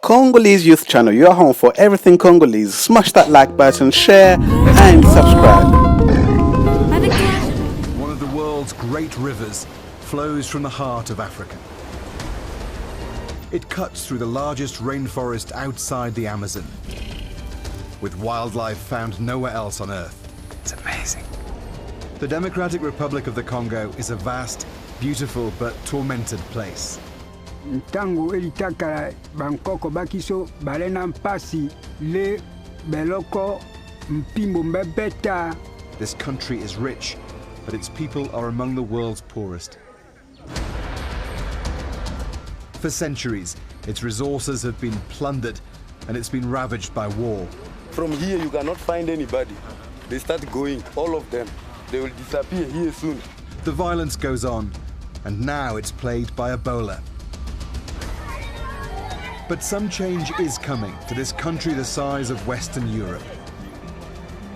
Congolese Youth Channel, your home for everything Congolese. Smash that like button, share and subscribe. One of the world's great rivers flows from the heart of Africa. It cuts through the largest rainforest outside the Amazon, with wildlife found nowhere else on Earth. It's amazing. The Democratic Republic of the Congo is a vast, beautiful but tormented place. Ntango elitakala bankoko bakiso balena mpasi le beloko mpimbo mbebeta. This country is rich, but its people are among the world's poorest. For centuries, its resources have been plundered and it's been ravaged by war. From here you cannot find anybody. They start going, all of them. They will disappear here soon. The violence goes on, and now it's plagued by Ebola. But some change is coming to this country the size of Western Europe.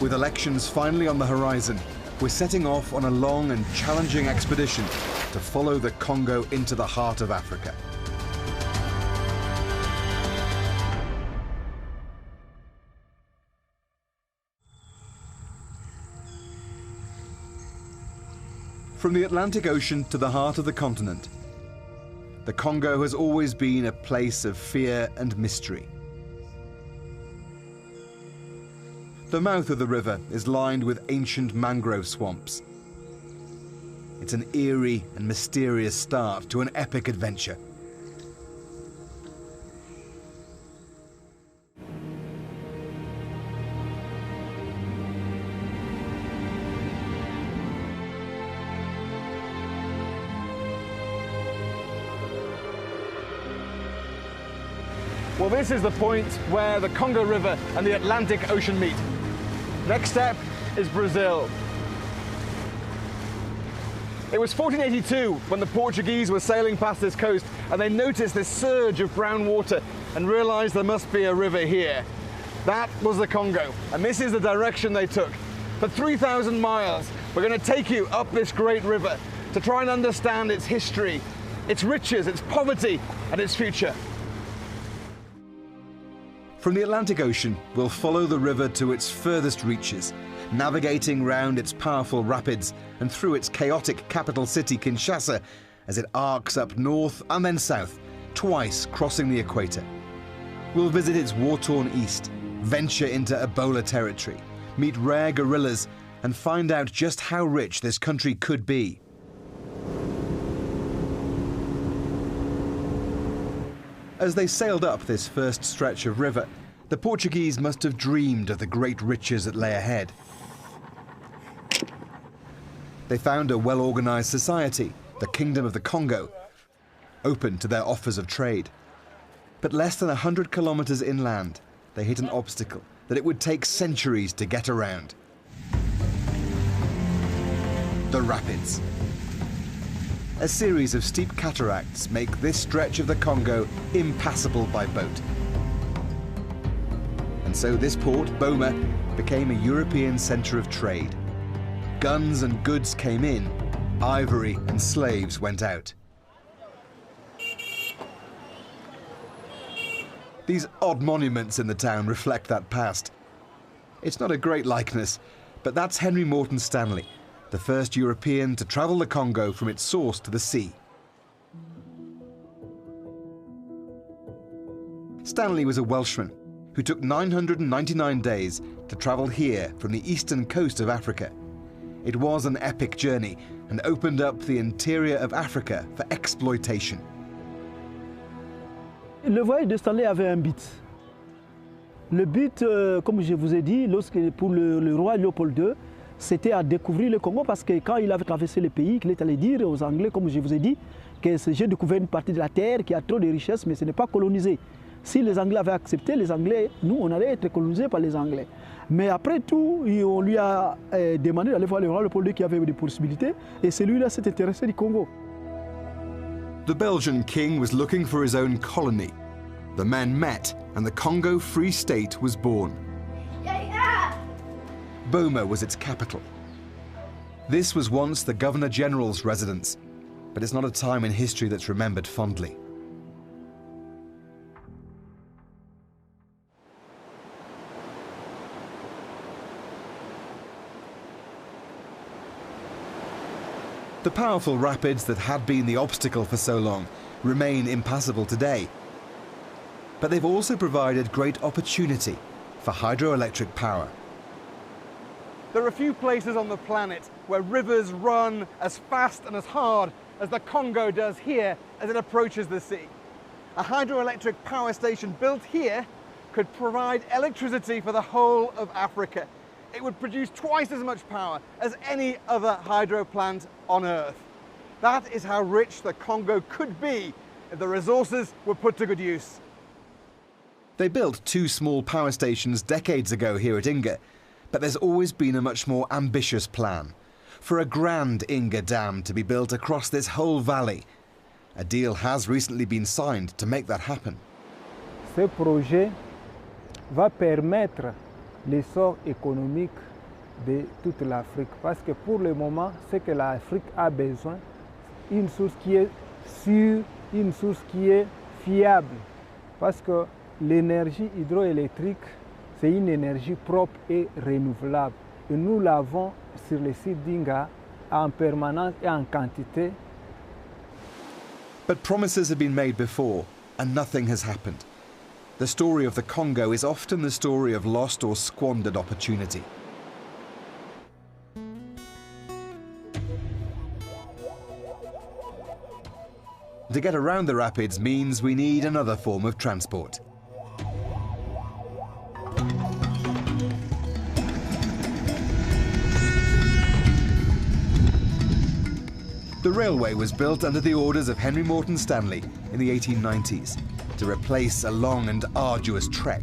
With elections finally on the horizon, we're setting off on a long and challenging expedition to follow the Congo into the heart of Africa. From the Atlantic Ocean to the heart of the continent, the Congo has always been a place of fear and mystery. The mouth of the river is lined with ancient mangrove swamps. It's an eerie and mysterious start to an epic adventure. Well, this is the point where the Congo River and the Atlantic Ocean meet. Next step is Brazil. It was 1482 when the Portuguese were sailing past this coast and they noticed this surge of brown water and realized there must be a river here. That was the Congo, and this is the direction they took. For 3,000 miles, we're going to take you up this great river to try and understand its history, its riches, its poverty, and its future. From the Atlantic Ocean, we'll follow the river to its furthest reaches, navigating round its powerful rapids and through its chaotic capital city, Kinshasa, as it arcs up north and then south, twice crossing the equator. We'll visit its war-torn east, venture into Ebola territory, meet rare gorillas, and find out just how rich this country could be. As they sailed up this first stretch of river, the Portuguese must have dreamed of the great riches that lay ahead. They found a well-organized society, the Kingdom of the Congo, open to their offers of trade. But less than 100 kilometers inland, they hit an obstacle that it would take centuries to get around. The rapids. A series of steep cataracts make this stretch of the Congo impassable by boat. And so this port, Boma, became a European centre of trade. Guns and goods came in, ivory and slaves went out. These odd monuments in the town reflect that past. It's not a great likeness, but that's Henry Morton Stanley, the first European to travel the Congo from its source to the sea. Stanley was a Welshman who took 999 days to travel here from the eastern coast of Africa. It was an epic journey and opened up the interior of Africa for exploitation. Le voyage de Stanley avait un but. Le but, comme je vous ai dit, pour le roi Léopold II, c'était à découvrir le Congo parce que quand il avait traversé le pays, il est allé dire aux Anglais, comme je vous ai dit, que j'ai découvert une partie de la terre qui a trop de richesses, mais ce n'est pas colonisé. Si les Anglais avaient accepté, les Anglais, nous, on allait être colonisés par les Anglais. Mais après tout, on lui a demandé d'aller voir le roi Léopold II qui avait des possibilités, et celui-là s'est intéressé du Congo. The Belgian king was looking for his own colony. The men met, and the Congo Free State was born. Boma was its capital. This was once the Governor-General's residence, but it's not a time in history that's remembered fondly. The powerful rapids that had been the obstacle for so long remain impassable today. But they've also provided great opportunity for hydroelectric power. There are few places on the planet where rivers run as fast and as hard as the Congo does here as it approaches the sea. A hydroelectric power station built here could provide electricity for the whole of Africa. It would produce twice as much power as any other hydro plant on Earth. That is how rich the Congo could be if the resources were put to good use. They built 2 small power stations decades ago here at Inga, but there's always been a much more ambitious plan for a grand Inga Dam to be built across this whole valley. A deal has recently been signed to make that happen. Ce projet va permettre l'essor économique de toute l'Afrique. Parce que pour le moment, ce que l'Afrique a besoin, une source qui est sûre, une source qui est fiable. Parce que l'énergie hydroélectrique, c'est une énergie propre et renouvelable. Et nous l'avons sur le site d'Inga en permanence et en quantité. But promises have been made before, and nothing has happened. The story of the Congo is often the story of lost or squandered opportunity. To get around the rapids means we need another form of transport. The railway was built under the orders of Henry Morton Stanley in the 1890s to replace a long and arduous trek.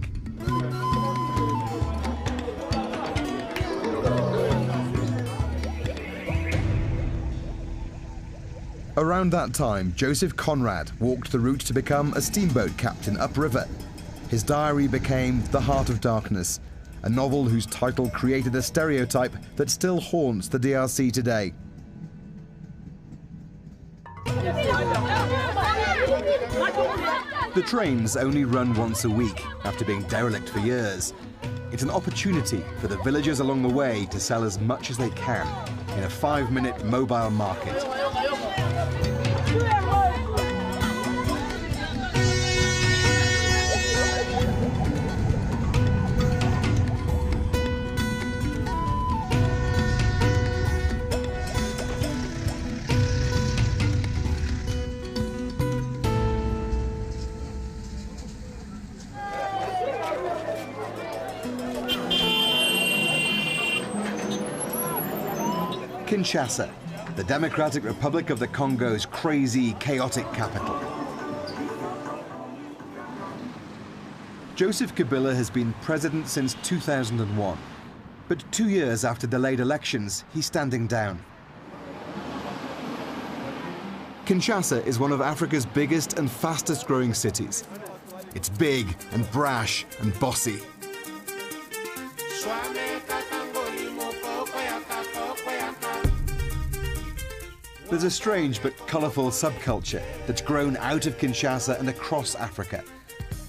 Around that time, Joseph Conrad walked the route to become a steamboat captain upriver. His diary became The Heart of Darkness, a novel whose title created a stereotype that still haunts the DRC today. The trains only run once a week after being derelict for years. It's an opportunity for the villagers along the way to sell as much as they can in a 5-minute mobile market. Kinshasa, the Democratic Republic of the Congo's crazy, chaotic capital. Joseph Kabila has been president since 2001, but 2 years after delayed elections, he's standing down. Kinshasa is one of Africa's biggest and fastest growing cities. It's big and brash and bossy. There's a strange but colourful subculture that's grown out of Kinshasa and across Africa.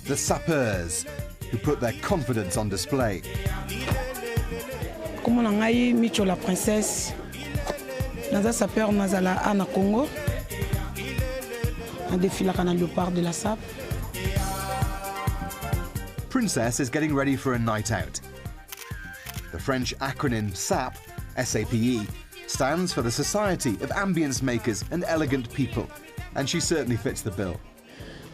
The sapeurs, who put their confidence on display. Comme on a eu Micho la princesse, naza sapeur nazala ana Congo, un défilé à léopard de la SAP. Princess is getting ready for a night out. The French acronym SAP, SAPE, stands for the Society of Ambience Makers and Elegant People, and she certainly fits the bill.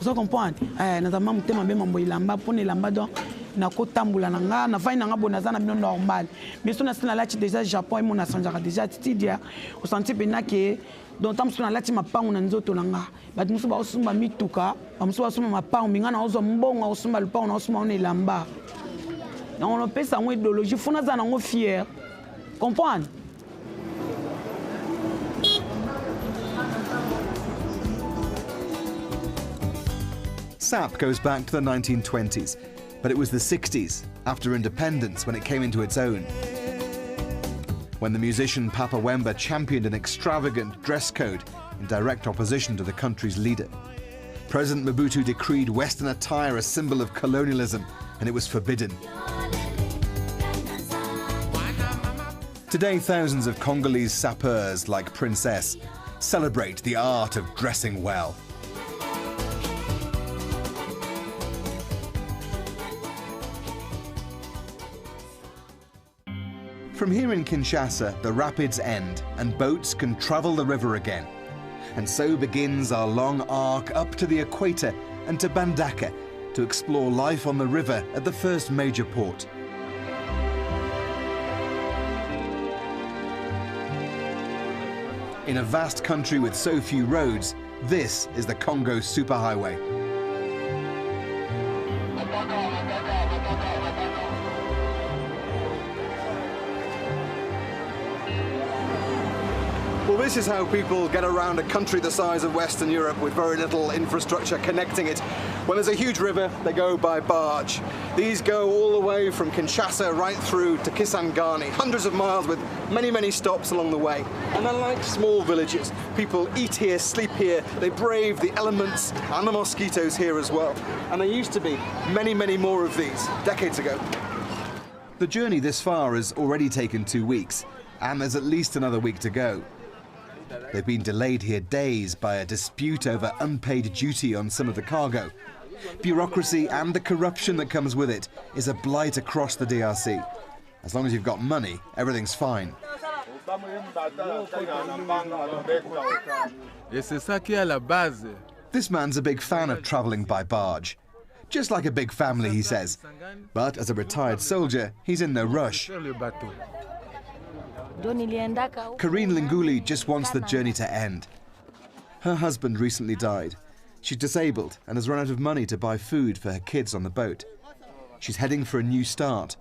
Vous comprenez? Naza mamu tema be mambo ilamba pone ilamba donc na ko tambula nanga na vai nanga bona zana bino normal. Mais so na sina lati déjà Japon et mon asanjaka déjà tidia au senti pena ke donc tam so na lati mapangu na nzoto nanga. Bat musu ba osumba mituka, ba musu ba osumba mapangu mingana ozo mbonga osumba lupangu na osumba on ilamba. Na on pesa ngo idéologie fona zana ngo fier. Comprendre? SAP goes back to the 1920s, but it was the 60s, after independence, when it came into its own. When the musician Papa Wemba championed an extravagant dress code in direct opposition to the country's leader. President Mobutu decreed Western attire a symbol of colonialism, and it was forbidden. Today, thousands of Congolese sapeurs like Princess celebrate the art of dressing well. From here in Kinshasa, the rapids end and boats can travel the river again. And so begins our long arc up to the equator and to Bandaka to explore life on the river at the first major port. In a vast country with so few roads, this is the Congo superhighway. Well, this is how people get around a country the size of Western Europe with very little infrastructure connecting it. When there's a huge river, they go by barge. These go all the way from Kinshasa right through to Kisangani, hundreds of miles with many, many stops along the way. And they're like small villages. People eat here, sleep here, they brave the elements and the mosquitoes here as well. And there used to be many, many more of these decades ago. The journey this far has already taken 2 weeks, and there's at least another week to go. They've been delayed here days by a dispute over unpaid duty on some of the cargo. Bureaucracy and the corruption that comes with it is a blight across the DRC. As long as you've got money, everything's fine. This man's a big fan of traveling by barge. Just like a big family, he says. But as a retired soldier, he's in no rush. Karine Linguli just wants the journey to end. Her husband recently died. She's disabled and has run out of money to buy food for her kids on the boat. She's heading for a new start,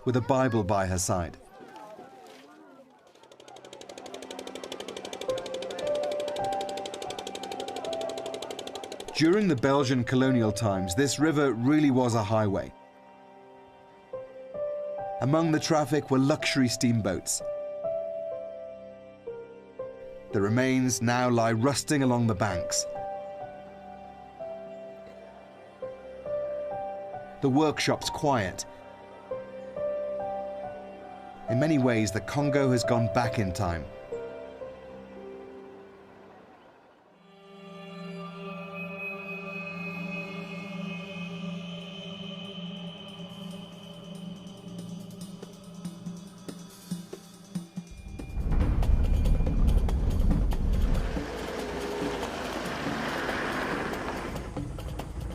with a Bible by her side. During the Belgian colonial times, this river really was a highway. Among the traffic were luxury steamboats. The remains now lie rusting along the banks. The workshop's quiet. In many ways, the Congo has gone back in time.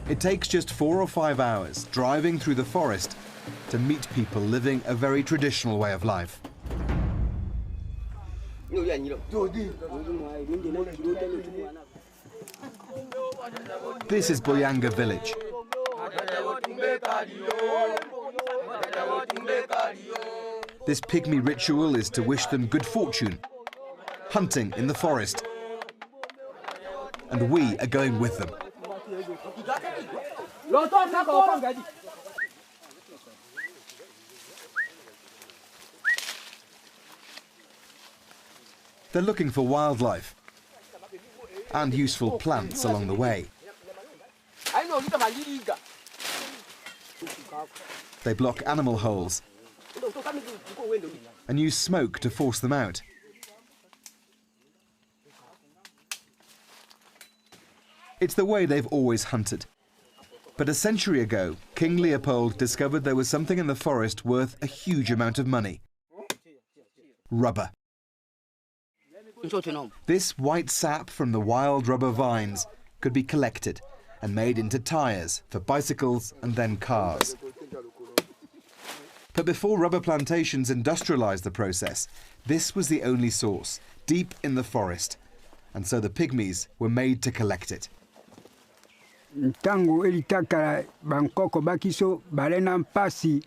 It takes just 4 or 5 hours driving through the forest to meet people living a very traditional way of life. This is Boyanga village. This pygmy ritual is to wish them good fortune, hunting in the forest. And we are going with them. They're looking for wildlife and useful plants along the way. They block animal holes and use smoke to force them out. It's the way they've always hunted. But a century ago, King Leopold discovered there was something in the forest worth a huge amount of money. Rubber. This white sap from the wild rubber vines could be collected and made into tires for bicycles and then cars. But before rubber plantations industrialized the process, this was the only source, deep in the forest. And so the pygmies were made to collect it. Ntango elitakala bankoko bakiso balena mpasi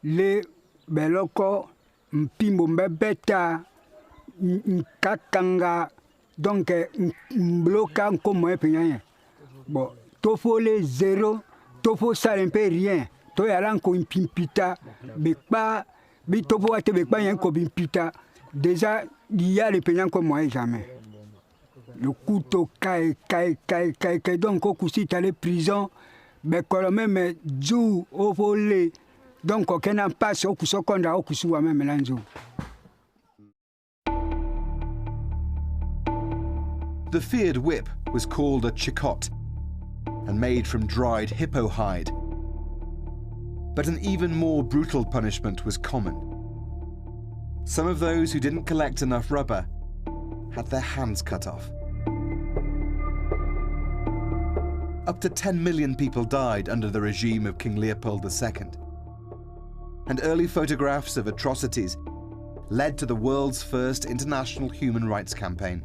le beloko mpimbo mbebeta nkakanga donc mbloka nkomo epenyanya bon tofo le zéro tofo sale mpe rien to yala nko mpimpita bekpa bi tofo wate bekpa yanko bimpita déjà il y a le penyanya nkomo jamais. Le couteau caille, donc au coup si tu allais prison, mais quand même du au volé, donc aucun n'a pas au coup seconde au coup soit même l'anjo. The feared whip was called a chikot and made from dried hippo hide. But an even more brutal punishment was common. Some of those who didn't collect enough rubber had their hands cut off. Up to 10 million people died under the regime of King Leopold II. And early photographs of atrocities led to the world's first international human rights campaign.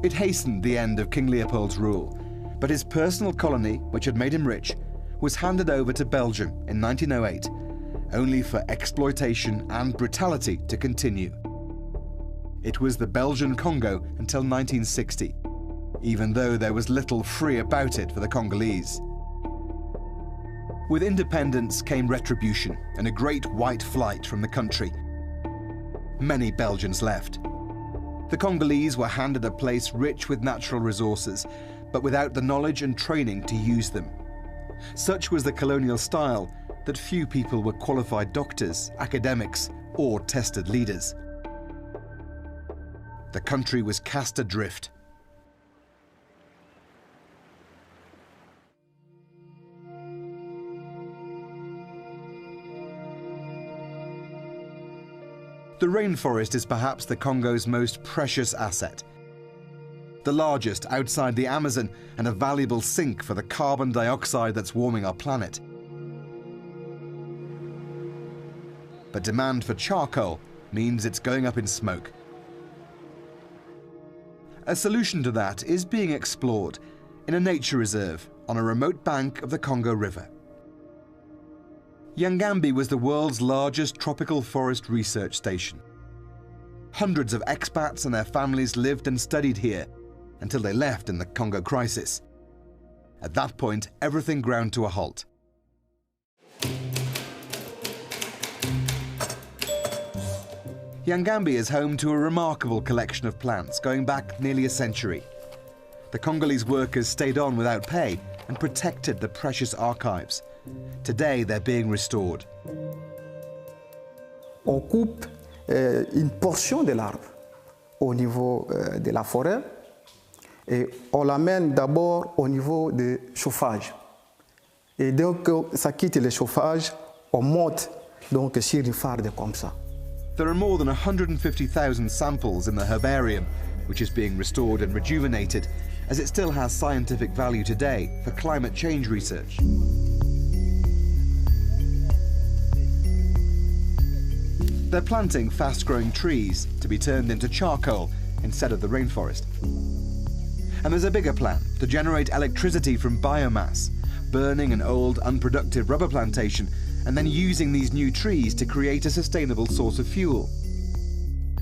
It hastened the end of King Leopold's rule, but his personal colony, which had made him rich, was handed over to Belgium in 1908, only for exploitation and brutality to continue. It was the Belgian Congo until 1960, even though there was little free about it for the Congolese. With independence came retribution and a great white flight from the country. Many Belgians left. The Congolese were handed a place rich with natural resources, but without the knowledge and training to use them. Such was the colonial style that few people were qualified doctors, academics, or tested leaders. The country was cast adrift. The rainforest is perhaps the Congo's most precious asset. The largest outside the Amazon and a valuable sink for the carbon dioxide that's warming our planet. But demand for charcoal means it's going up in smoke. A solution to that is being explored in a nature reserve on a remote bank of the Congo River. Yangambi was the world's largest tropical forest research station. Hundreds of expats and their families lived and studied here until they left in the Congo crisis. At that point, everything ground to a halt. Yangambi is home to a remarkable collection of plants going back nearly a century. The Congolese workers stayed on without pay and protected the precious archives. Today, they're being restored. On coupe une portion de l'arbre au niveau de la forêt et on l'amène d'abord au niveau du chauffage. Et donc, ça quitte le chauffage, on monte donc sur une farde comme ça. There are more than 150,000 samples in the herbarium, which is being restored and rejuvenated, as it still has scientific value today for climate change research. They're planting fast-growing trees to be turned into charcoal instead of the rainforest. And there's a bigger plan to generate electricity from biomass, burning an old, unproductive rubber plantation and then using these new trees to create a sustainable source of fuel.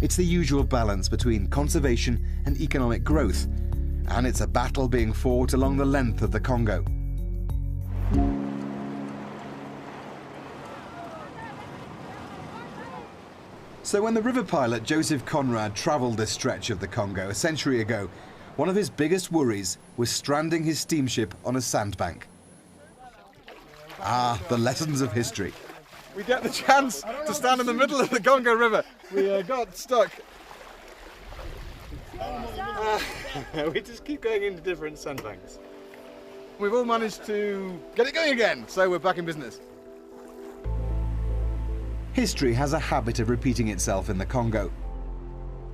It's the usual balance between conservation and economic growth, and it's a battle being fought along the length of the Congo. So when the river pilot Joseph Conrad travelled this stretch of the Congo a century ago, one of his biggest worries was stranding his steamship on a sandbank. Ah, the lessons of history. We get the chance to stand in the middle of the Congo River. We got stuck. We just keep going into different sandbanks. We've all managed to get it going again, so we're back in business. History has a habit of repeating itself in the Congo.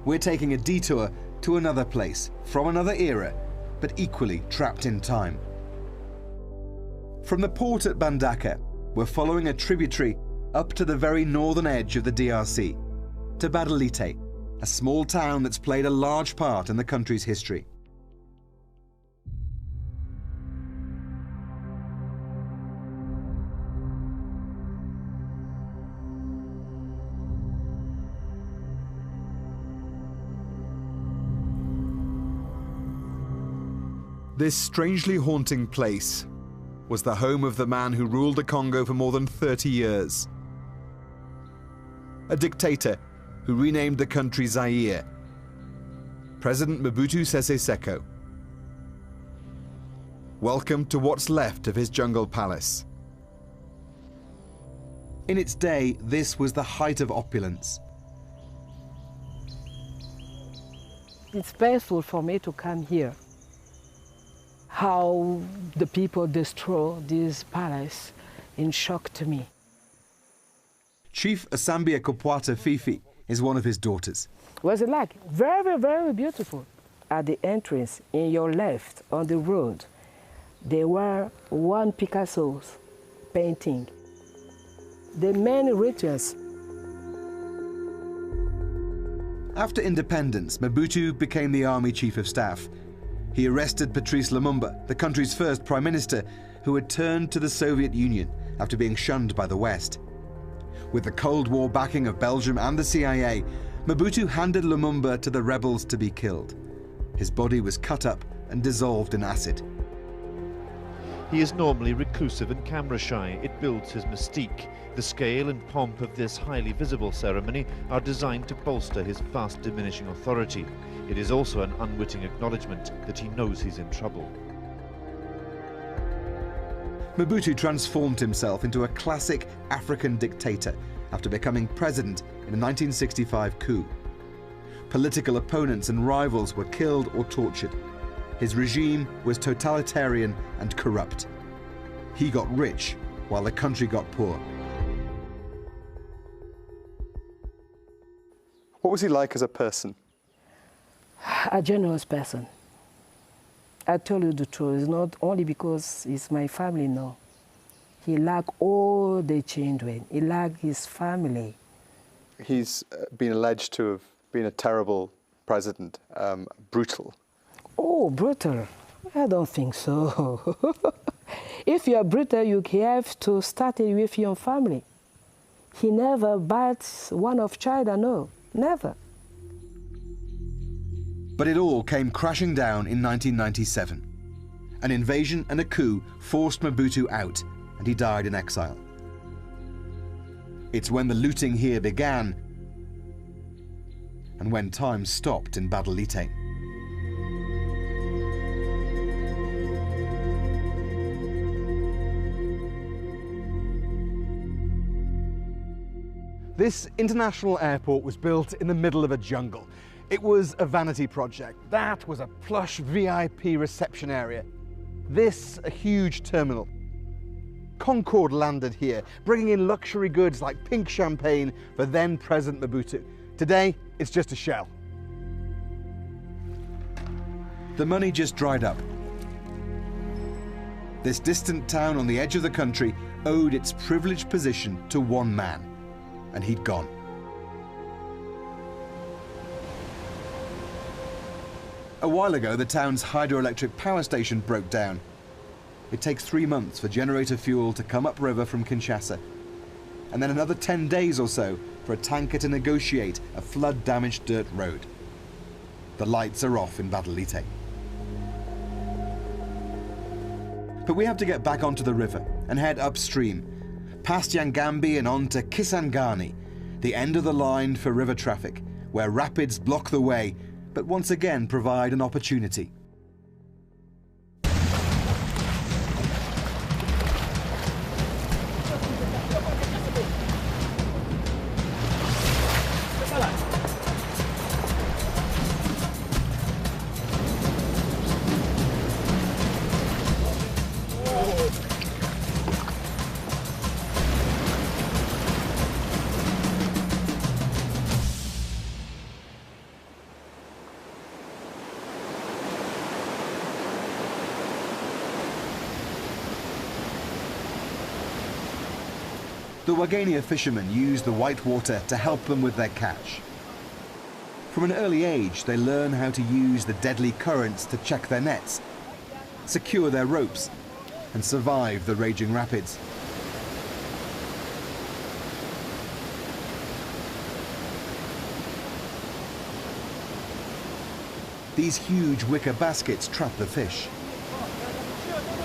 We're taking a detour to another place, from another era, but equally trapped in time. From the port at Bandaka, we're following a tributary up to the very northern edge of the DRC, to Badalite, a small town that's played a large part in the country's history. This strangely haunting place was the home of the man who ruled the Congo for more than 30 years. A dictator who renamed the country Zaire, President Mobutu Sese Seko. Welcome to what's left of his jungle palace. In its day, this was the height of opulence. it's painful for me to come here. How the people destroy this palace in shock to me. Chief Asambia Kopwata Fifi is one of his daughters. Was it like? Very, very beautiful. At the entrance, in your left, on the road, there were one Picasso's painting. The main rituals. After independence, Mobutu became the army chief of staff. He arrested Patrice Lumumba, the country's first prime minister, who had turned to the Soviet Union after being shunned by the West. With the Cold War backing of Belgium and the CIA, Mobutu handed Lumumba to the rebels to be killed. His body was cut up and dissolved in acid. He is normally reclusive and camera-shy. It builds his mystique. The scale and pomp of this highly visible ceremony are designed to bolster his fast diminishing authority. It is also an unwitting acknowledgement that he knows he's in trouble. Mobutu transformed himself into a classic African dictator after becoming president in the 1965 coup. Political opponents and rivals were killed or tortured. His regime was totalitarian and corrupt. He got rich while the country got poor. What was he like as a person? A generous person. I tell you the truth, it's not only because it's my family, no. He liked all the children. He liked his family. He's been alleged to have been a terrible president, brutal. Oh, brutal? I don't think so. If you are brutal, you have to start it with your family. He never bites one of China, no, never. But it all came crashing down in 1997. An invasion and a coup forced Mobutu out, and he died in exile. It's when the looting here began, and when time stopped in Badalite. This international airport was built in the middle of a jungle. It was a vanity project. That was a plush VIP reception area. This, a huge terminal. Concorde landed here, bringing in luxury goods like pink champagne for then-President Mobutu. Today, it's just a shell. The money just dried up. This distant town on the edge of the country owed its privileged position to one man, and he'd gone. A while ago, the town's hydroelectric power station broke down. It takes 3 months for generator fuel to come upriver from Kinshasa, and then another 10 days or so for a tanker to negotiate a flood-damaged dirt road. The lights are off in Badalite. But we have to get back onto the river and head upstream, past Yangambi and on to Kisangani, the end of the line for river traffic, where rapids block the way, but once again provide an opportunity. The Wagania fishermen use the white water to help them with their catch. From an early age, they learn how to use the deadly currents to check their nets, secure their ropes, and survive the raging rapids. These huge wicker baskets trap the fish.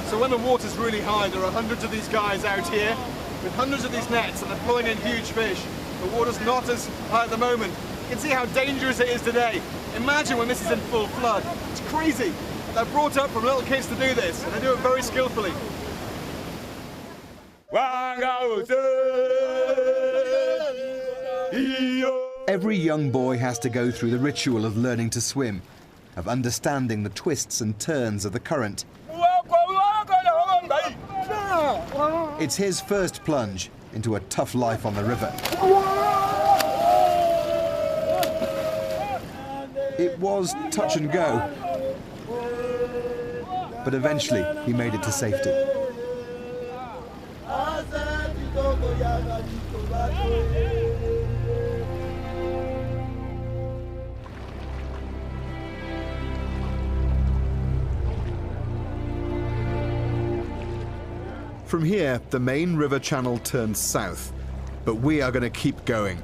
So when the water's really high, there are hundreds of these guys out here with hundreds of these nets, and they're pulling in huge fish. The water's not as high at the moment. You can see how dangerous it is today. Imagine when this is in full flood. It's crazy. They're brought up from little kids to do this, and they do it very skillfully. Every young boy has to go through the ritual of learning to swim, of understanding the twists and turns of the current. It's his first plunge into a tough life on the river. It was touch and go, but eventually he made it to safety. From here, the main river channel turns south, but we are going to keep going.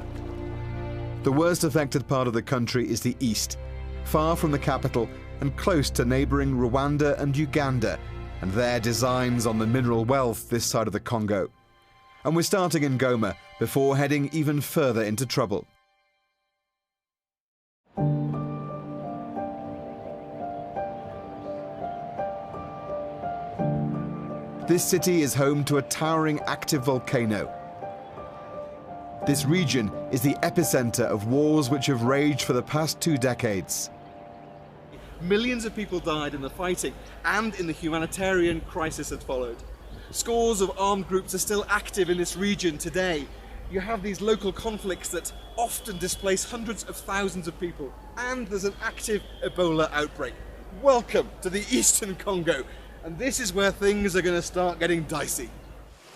The worst affected part of the country is the east, far from the capital and close to neighbouring Rwanda and Uganda, and their designs on the mineral wealth this side of the Congo. And we're starting in Goma before heading even further into trouble. This city is home to a towering active volcano. This region is the epicenter of wars which have raged for the past 2 decades. Millions of people died in the fighting and in the humanitarian crisis that followed. Scores of armed groups are still active in this region today. You have these local conflicts that often displace hundreds of thousands of people, and there's an active Ebola outbreak. Welcome to the Eastern Congo, and this is where things are going to start getting dicey.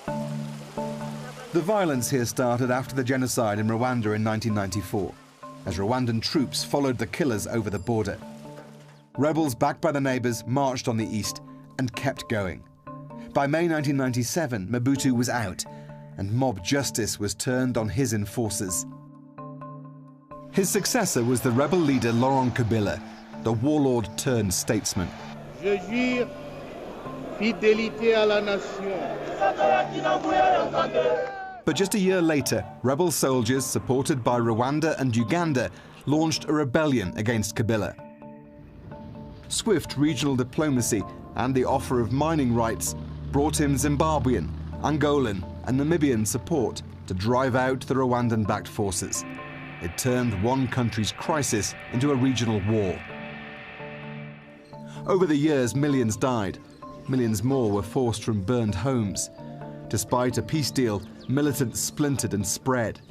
The violence here started after the genocide in Rwanda in 1994, as Rwandan troops followed the killers over the border. Rebels backed by the neighbours marched on the east and kept going. By May 1997, Mobutu was out, and mob justice was turned on his enforcers. His successor was the rebel leader Laurent Kabila, the warlord turned statesman. Je jure fidélité à la nation. But just a year later, rebel soldiers supported by Rwanda and Uganda launched a rebellion against Kabila. Swift regional diplomacy and the offer of mining rights brought him Zimbabwean, Angolan and Namibian support to drive out the Rwandan-backed forces. It turned one country's crisis into a regional war. Over the years, millions died. Millions more were forced from burned homes. Despite a peace deal, militants splintered and spread.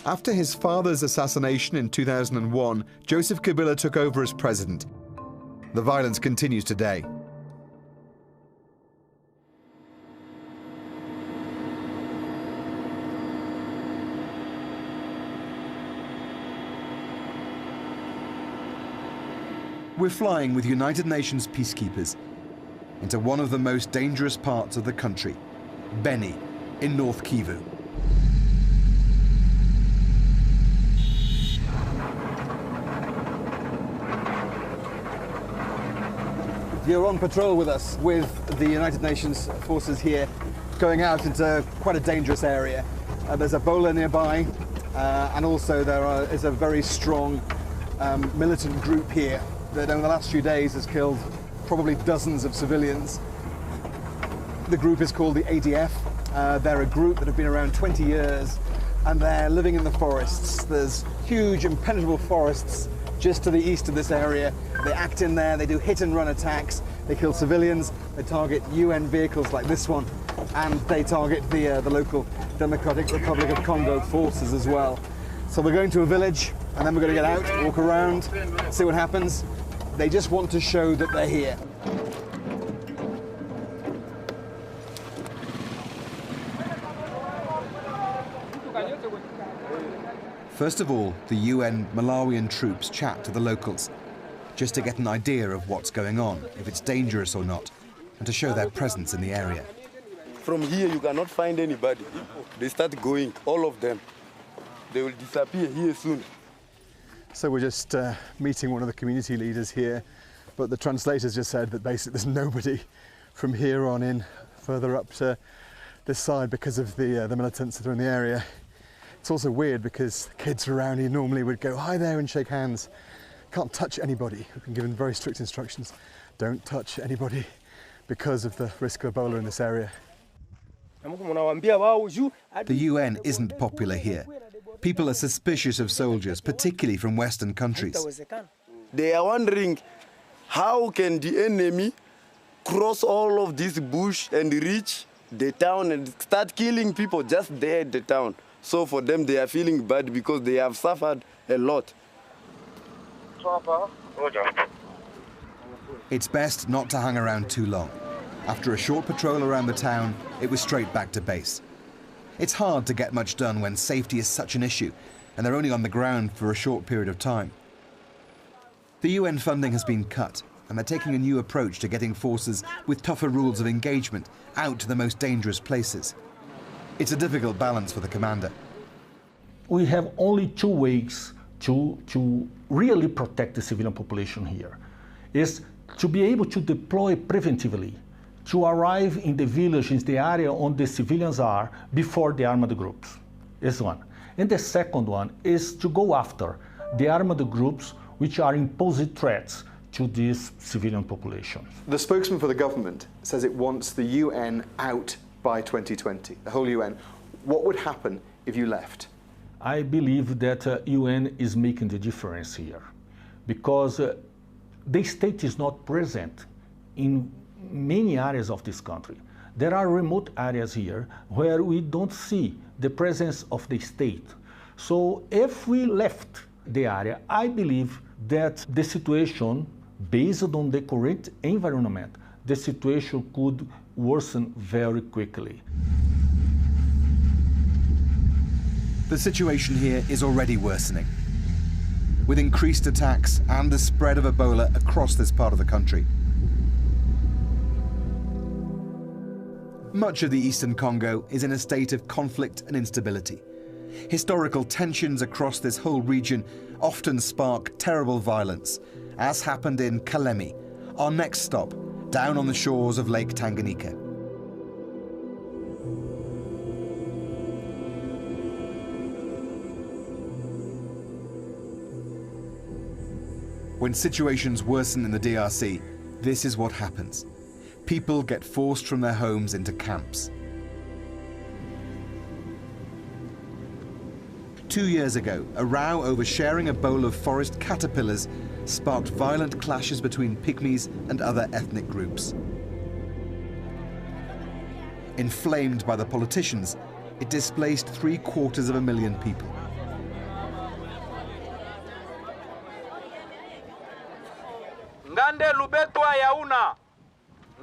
After his father's assassination in 2001, Joseph Kabila took over as president. The violence continues today. We're flying with United Nations peacekeepers into one of the most dangerous parts of the country, Beni, in North Kivu. You're on patrol with us, with the United Nations forces here, going out into quite a dangerous area. There's Ebola nearby, and also there is a very strong militant group here that in the last few days has killed probably dozens of civilians. The group is called the ADF. They're a group that have been around 20 years, and they're living in the forests. There's huge impenetrable forests just to the east of this area. They act in there, they do hit and run attacks, they kill civilians, they target UN vehicles like this one, and they target the local Democratic Republic of Congo forces as well. So we're going to a village, and then we're going to get out, walk around, see what happens. They just want to show that they're here. First of all, the UN Malawian troops chat to the locals, just to get an idea of what's going on, if it's dangerous or not, and to show their presence in the area. From here, you cannot find anybody. They start going, all of them. They will disappear here soon. So we're just meeting one of the community leaders here, but the translators just said that basically there's nobody from here on in further up to this side because of the militants that are in the area. It's also weird because the kids around here normally would go hi there and shake hands. Can't touch anybody. We've been given very strict instructions. Don't touch anybody because of the risk of Ebola in this area. The UN isn't popular here. People are suspicious of soldiers, particularly from Western countries. They are wondering how can the enemy cross all of this bush and reach the town and start killing people just there at the town. So for them, they are feeling bad because they have suffered a lot. It's best not to hang around too long. After a short patrol around the town, it was straight back to base. It's hard to get much done when safety is such an issue, and they're only on the ground for a short period of time. The UN funding has been cut, and they're taking a new approach to getting forces with tougher rules of engagement out to the most dangerous places. It's a difficult balance for the commander. We have only 2 ways to really protect the civilian population here. Is to be able to deploy preventively, to arrive in the villages, the area on the civilians are, before the armed groups, is one. And the second one is to go after the armed groups which are imposing threats to this civilian population. The spokesman for the government says it wants the UN out by 2020, the whole UN. What would happen if you left? I believe that UN is making the difference here, because the state is not present in many areas of this country. There are remote areas here where we don't see the presence of the state. So if we left the area, I believe that the situation, based on the current environment, the situation could worsen very quickly. The situation here is already worsening, with increased attacks and the spread of Ebola across this part of the country. Much of the eastern Congo is in a state of conflict and instability. Historical tensions across this whole region often spark terrible violence, as happened in Kalemi, our next stop, down on the shores of Lake Tanganyika. When situations worsen in the DRC, this is what happens. People get forced from their homes into camps. 2 years ago, a row over sharing a bowl of forest caterpillars sparked violent clashes between pygmies and other ethnic groups. Inflamed by the politicians, it displaced 750,000 people. Ngande lubetwa yauna.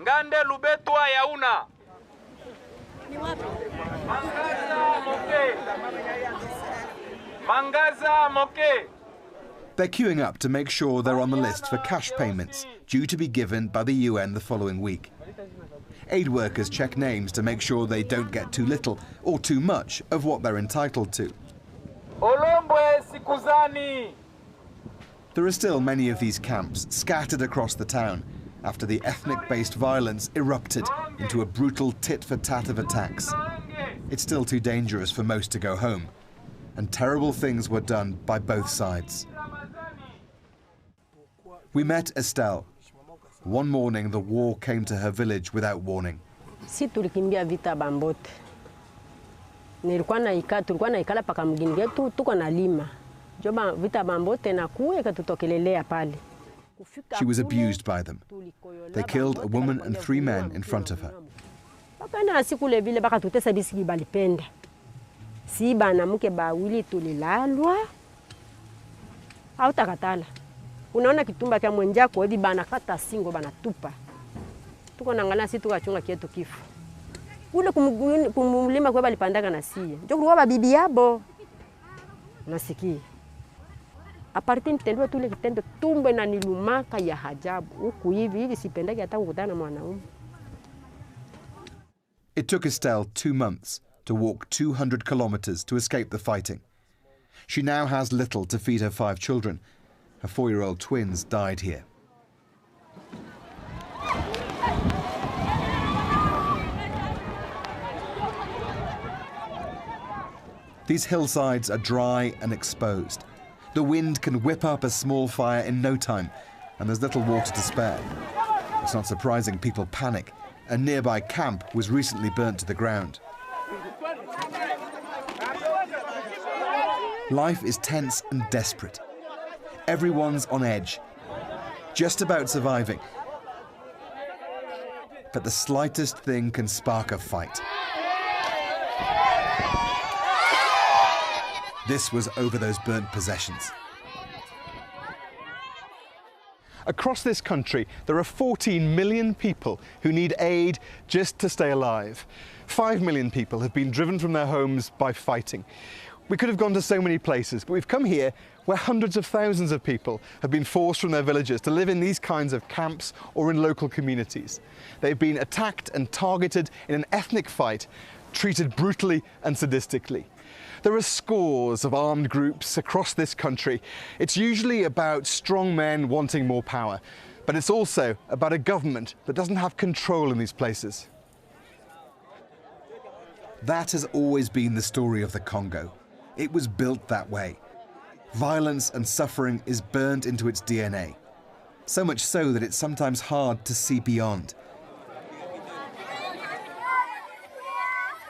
Ngande lubetwa yauna. Mangaza moke. Mangaza moke. They're queuing up to make sure they're on the list for cash payments due to be given by the UN the following week. Aid workers check names to make sure they don't get too little or too much of what they're entitled to. Olombwe sikuzani. There are still many of these camps scattered across the town after the ethnic-based violence erupted into a brutal tit-for-tat of attacks. It's still too dangerous for most to go home, and terrible things were done by both sides. We met Estelle. One morning, the war came to her village without warning. Si tulikimbia vita Bambote. Tulikuwa naikala paka mgini yetu tuko na lima. Joba vita Bambote na kuwe katutokelelea pale. She was abused by them. They killed a woman and 3 men in front of her. Paka na sikule vile baka tutesa bisiki balipenda. Si bana mke bawili tulilalwa. Au takatala. Unaona kitumba kya mwenjako hivi bana kata singo bana tupa. Tuko naangalia si tukachunga kietu kifo. Ule kumulima kwa balipandaka na sie. Ndio kuwa bibi yabo. Nasikia. Aparti nitendwa tule kitendo tumbe na nilumaka ya hajabu. Huku hivi sipendaki hata kukutana na mwanaume. It took Estelle 2 months to walk 200 kilometers to escape the fighting. She now has little to feed her 5 children. Her 4-year-old twins died here. These hillsides are dry and exposed. The wind can whip up a small fire in no time, and there's little water to spare. It's not surprising people panic. A nearby camp was recently burnt to the ground. Life is tense and desperate. Everyone's on edge, just about surviving. But the slightest thing can spark a fight. This was over those burnt possessions. Across this country, there are 14 million people who need aid just to stay alive. 5 million people have been driven from their homes by fighting. We could have gone to so many places, but we've come here where hundreds of thousands of people have been forced from their villages to live in these kinds of camps or in local communities. They've been attacked and targeted in an ethnic fight, treated brutally and sadistically. There are scores of armed groups across this country. It's usually about strong men wanting more power, but it's also about a government that doesn't have control in these places. That has always been the story of the Congo. It was built that way. Violence and suffering is burned into its DNA. So much so that it's sometimes hard to see beyond.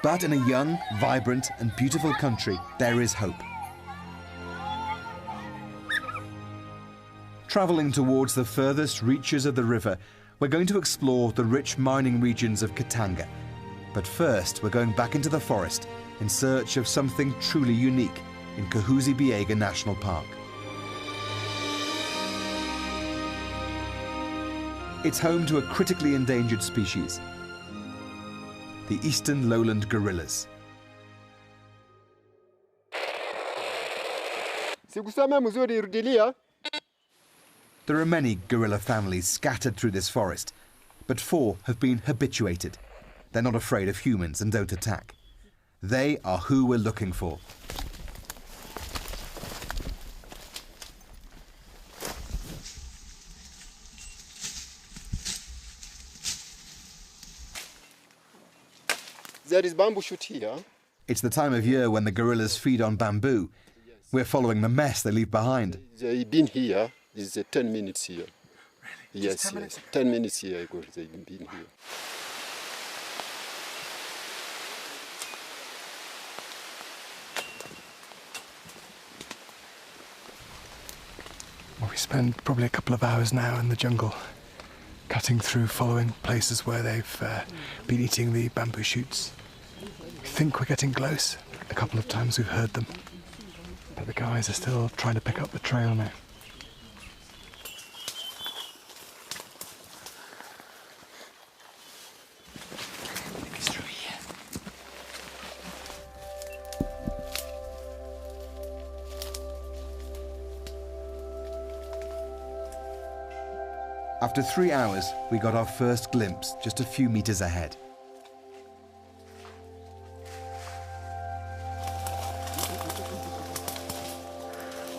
But in a young, vibrant and beautiful country, there is hope. Travelling towards the furthest reaches of the river, we're going to explore the rich mining regions of Katanga. But first, we're going back into the forest in search of something truly unique in Kahuzi-Biega National Park. It's home to a critically endangered species, the eastern lowland gorillas. There are many gorilla families scattered through this forest, but 4 have been habituated. They're not afraid of humans and don't attack. They are who we're looking for. There is bamboo shoot here. It's the time of year when the gorillas feed on bamboo. We're following the mess they leave behind. They've been here. This is 10 minutes here. Really? Yes, 10 minutes? 10 minutes here ago they've been here. Well, we spend probably a couple of hours now in the jungle, cutting through, following places where they've been eating the bamboo shoots. We think we're getting close. A couple of times we've heard them, but the guys are still trying to pick up the trail now. It's through here. After 3 hours, we got our first glimpse just a few meters ahead.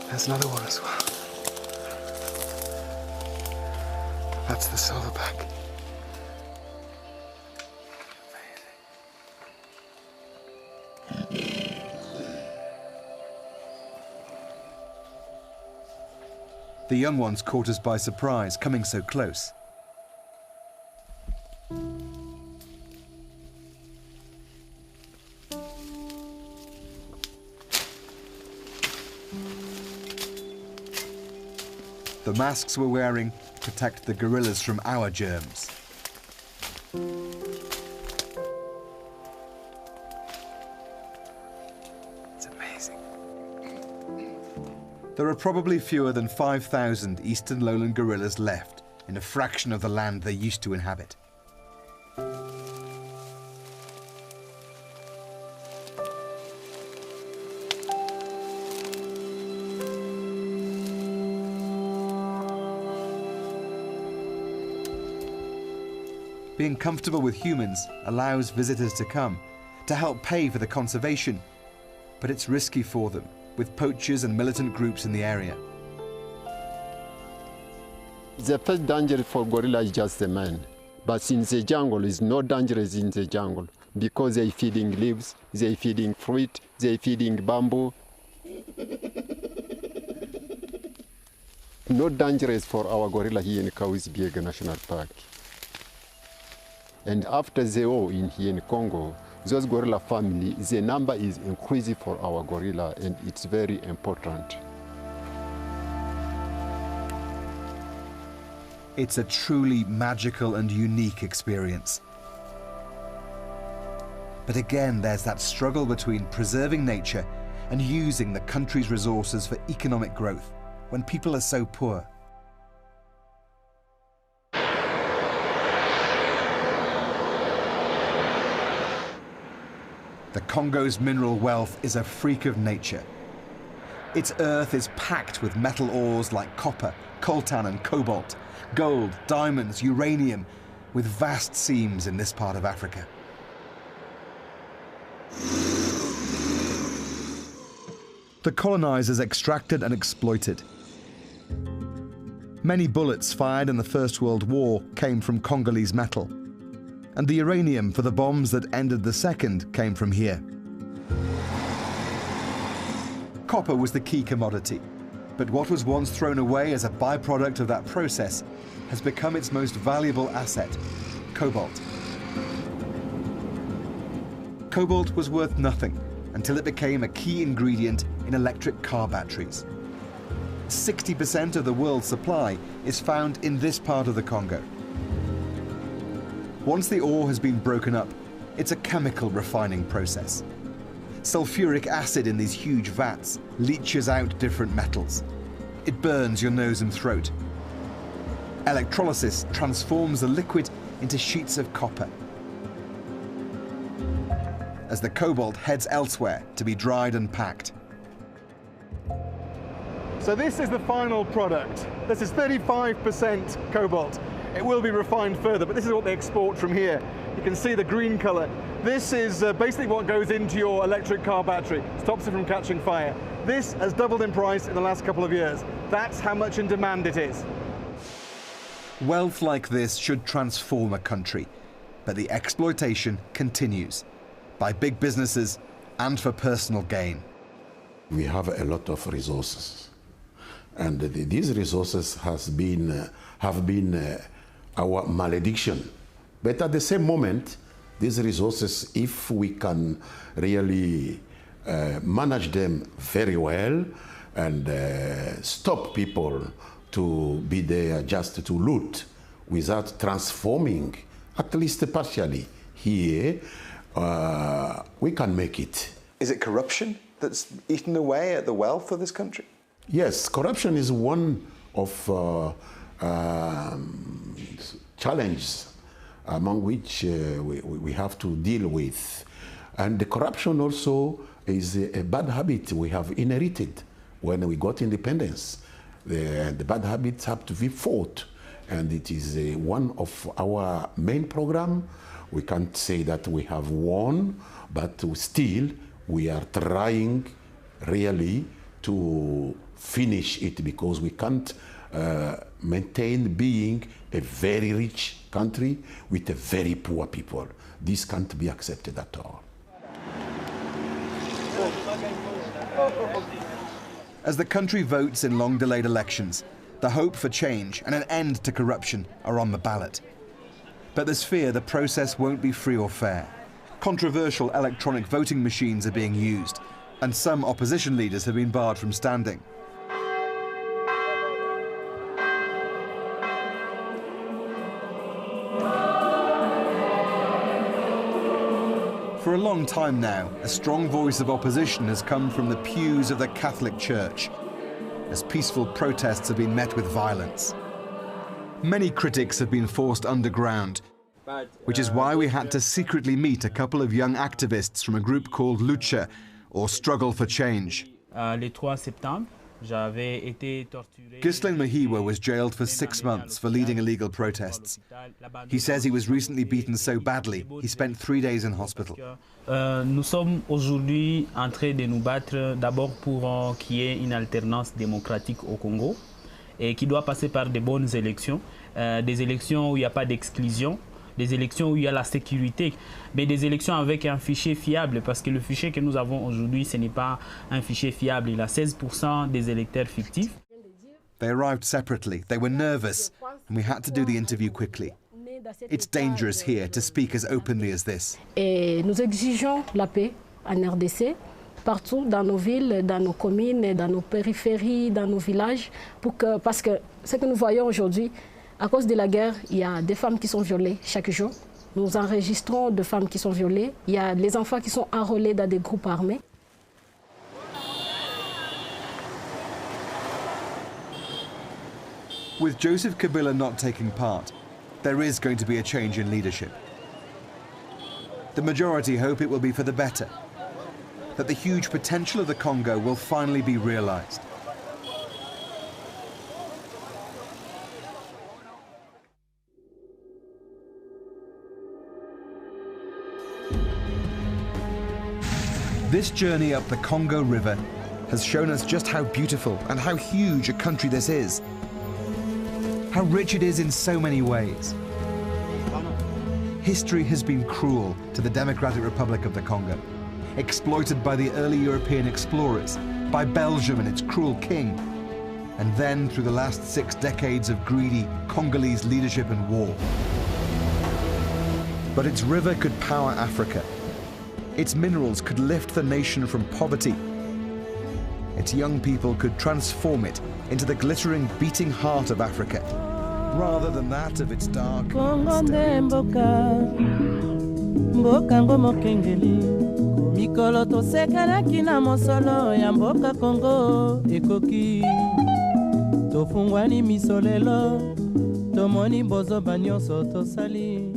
There's another one as well. That's the silverback. The young ones caught us by surprise, coming so close. The masks we're wearing protect the gorillas from our germs. It's amazing. There are probably fewer than 5,000 eastern lowland gorillas left in a fraction of the land they used to inhabit. Being comfortable with humans allows visitors to come, to help pay for the conservation, but it's risky for them, with poachers and militant groups in the area. The first danger for gorilla is just the man, but in the jungle is no dangerous in the jungle because they're feeding leaves, they're feeding fruit, they're feeding bamboo. No dangerous for our gorilla here in Kahuzi-Biega National Park. And after the war here in Congo, those gorilla family, the number is increasing for our gorilla, and it's very important. It's a truly magical and unique experience. But again, there's that struggle between preserving nature and using the country's resources for economic growth when people are so poor. The Congo's mineral wealth is a freak of nature. Its earth is packed with metal ores like copper, coltan and cobalt, gold, diamonds, uranium, with vast seams in this part of Africa. The colonizers extracted and exploited. Many bullets fired in the First World War came from Congolese metal, and the uranium for the bombs that ended the Second came from here. Copper was the key commodity, but what was once thrown away as a byproduct of that process has become its most valuable asset, cobalt. Cobalt was worth nothing until it became a key ingredient in electric car batteries. 60% of the world's supply is found in this part of the Congo. Once the ore has been broken up, it's a chemical refining process. Sulfuric acid in these huge vats leaches out different metals. It burns your nose and throat. Electrolysis transforms the liquid into sheets of copper, as the cobalt heads elsewhere to be dried and packed. So this is the final product. This is 35% cobalt. It will be refined further, but this is what they export from here. You can see the green color. This is basically what goes into your electric car battery. Stops it from catching fire. This has doubled in price in the last couple of years. That's how much in demand it is. Wealth like this should transform a country, but the exploitation continues by big businesses and for personal gain. We have a lot of resources, and these resources have been our malediction. But at the same moment, these resources, if we can really manage them very well and stop people to be there just to loot without transforming, at least partially here, we can make it. Is it corruption that's eaten away at the wealth of this country? Yes, corruption is one of challenges among which we have to deal with. And the corruption also is a bad habit we have inherited when we got independence. The bad habits have to be fought, and it is one of our main program. We can't say that we have won, but still we are trying really to finish it, because we can't maintain being a very rich country with a very poor people. This can't be accepted at all. As the country votes in long-delayed elections, the hope for change and an end to corruption are on the ballot. But there's fear the process won't be free or fair. Controversial electronic voting machines are being used, and some opposition leaders have been barred from standing. For a long time now, a strong voice of opposition has come from the pews of the Catholic Church, as peaceful protests have been met with violence. Many critics have been forced underground, which is why we had to secretly meet a couple of young activists from a group called Lucha, or Struggle for Change. Ghislain Mahiwa was jailed for 6 months for leading illegal protests. He says he was recently beaten so badly, he spent 3 days in hospital. Nous sommes aujourd'hui en train de nous battre d'abord pour qu'il y ait une alternance démocratique au Congo et qui doit passer par de bonnes élections, des élections où il n'y a pas d'exclusion, des élections où il y a la sécurité, mais des élections avec un fichier fiable, parce que le fichier que nous avons aujourd'hui, ce n'est pas un fichier fiable. Il y a 16% des électeurs fictifs. They arrived separately. They were nervous, and we had to do the interview quickly. It's dangerous here to speak as openly as this. Et nous exigeons la paix en RDC, partout dans nos villes, dans nos communes, dans nos périphéries, dans nos villages, parce que ce que nous voyons aujourd'hui, à cause de la guerre, il y a des femmes qui sont violées chaque jour. Nous enregistrons de femmes qui sont violées. Il y a les enfants qui sont enrôlés dans des groupes armés. With Joseph Kabila not taking part, there is going to be a change in leadership. The majority hope it will be for the better, that the huge potential of the Congo will finally be realized. This journey up the Congo River has shown us just how beautiful and how huge a country this is. How rich it is in so many ways. History has been cruel to the Democratic Republic of the Congo, exploited by the early European explorers, by Belgium and its cruel king, and then through the last 6 decades of greedy Congolese leadership and war. But its river could power Africa. Its minerals could lift the nation from poverty. Its young people could transform it into the glittering, beating heart of Africa, rather than that of its dark mikolo tosekelaki na mosolo ya mboka Congo ekoki tofungwani misolelo tomoni bozoba nyonso tosali.